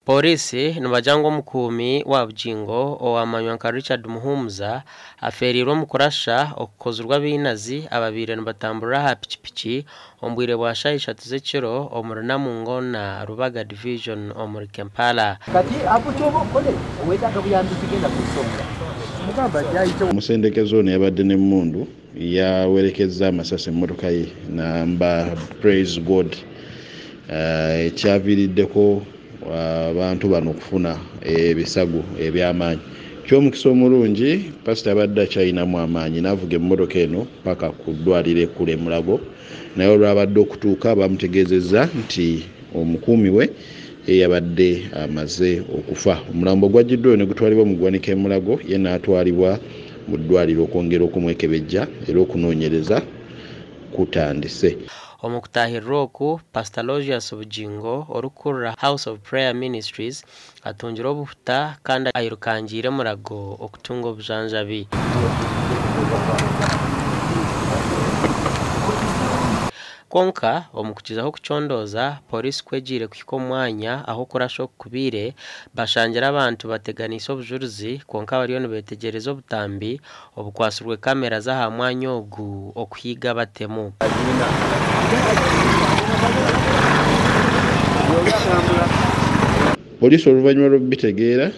Pooriisi nubajangwa omukuumi wa Bugingo owamanywa nka Richard Muhumuza aferirwe mu kurasha okukozerwa binazi ababiire nibatambura ha pikipiki ombwire bwa shayi 3 z'ekiro omuri Namungoona Rubaga Division omuri Kampala. Kati apo kyobo kole owetaaga buyambi kugenda kusonga. Mugamba yaite omusendekezo ne yabadde ne mundu yawerekeza amasasi emmotoka ye namba praise God ekyaviiriddeko abantu bano okufuna ebisago eby'amaanyi. Ky'omukisa omulungi pasita abadde akyayinamu amaanyi n'avuga emmotoka eno paka ku ddwaliro ekkulu e Mulago, naye olwabadde okutuuka bamutegeezezza nti omukuumi we yabadde amaze okufa. Omulambo gwajjiddwayo ne gutwalibwa mu ggwanika e Mulago, ye n'atwalibwa mu ddwaliro okwongera okumwekebejja era okunoonyereza kutandise. Omukutahirira oku Pastor Bugingo orukurra House of Prayer Ministries atungira obuhuta kandi ayirukangiire Mulago okutunga obujanjabi. Konka omukukizaho kuchondoza Pooriisi kwegire kuhika omwanya aho kurasha okubire bashangira abantu bateganisa obujuruzi konka bariyo nibetegereza obutambi obukwasirwe kamera z'aha mwanya ogu okuhiga batemu. Pooriisi oluvannyuma lw'obitegeera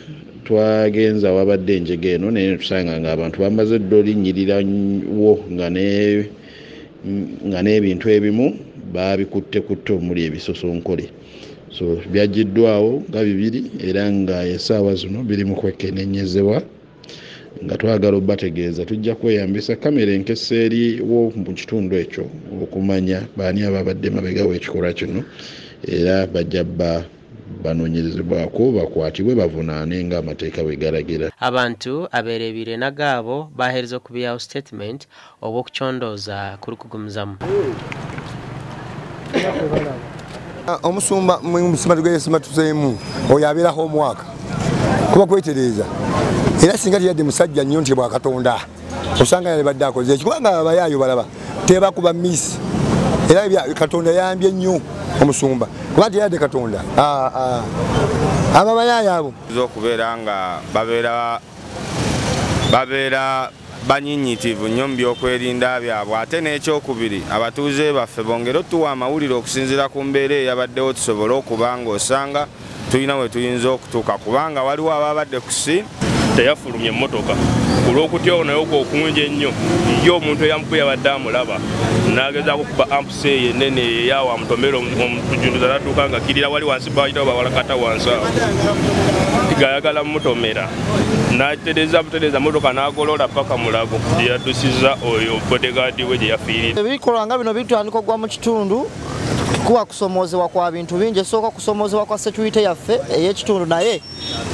twagenza wabadde enjege eno naye tusanga ng'abantu bamaze dda olinnyirirwawo nga n'ebintu ebimu babikutte omuli ebisosonkole. So byaggiddwawo nga bibiri era nga essaawa zino biri mu kwekennenyezebwa nga twagala obbategeeza tujja kweyambisa kamera enkese eriwo mu kitundu ekyo okumanya baani ababadde mabega w'ekikolwa kino era bajja banoonyerezebwako bakwatibwe bavunaane nga amateeka bwe galagira. Abantu aberebire nagabo bahereza okubiyawo statement obw'okuchondoza kuri kugumizamu. Omusumba gwe tuzeemu oyo abeeraho omwaka kuba kwetereeza era singa teyadde musajja nnyo nti bwa Katonda osanga yalibadde akoze eki kubanga abayaayo balaba tebakuba miisi era Katonda yambye nnyo omusumba kuba teyadde Katonda ababayaayo abo okubeera nga babeera banyinyitivu nnyo mu byokwerinda byabwe ate n'ekyokubiri abatuuze baffe bongera otuwa amawulire okusinziira ku mbeera eyabaddewo tusobole okuba nga osanga tulina we tuyinza okutuuka kubanga waliwo ababadde ku ssiini teyafulumya emmotoka olw'okutyawo naye okungi ennyo ye omuntu eyamukwe yabadde amulaba n'agezaako okuba ampusi eyo ennene eyawa amutomera omutujunduza n'adduka nga kirira wali wansi bayitawo bawalakata wansi awo gayagala mutomera n'atereeza motoka n'agolola paka Mulago gye yaddusizza oyo bodegaadi we gye yafiirira. Ebikolwa nga bino bitandika okuggwa mu kitundu kuba kusomoozebwa kwa bintu bingi. Esooka kusomoozebwa kwa security yaffe ey'ekitundu naye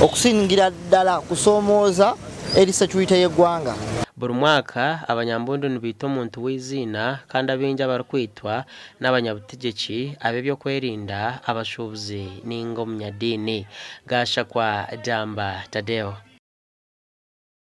okusingira ddala kusoomooza eri security y'eggwanga. Buri mwaka abanyambundu nibaita omuntu w'izina kandi abingi abarikwitwa n'abanyabutegeki ab'ebyokwerinda abashuubuzi ninga omunyadiini. Gasha kwa Jamba Tadeo.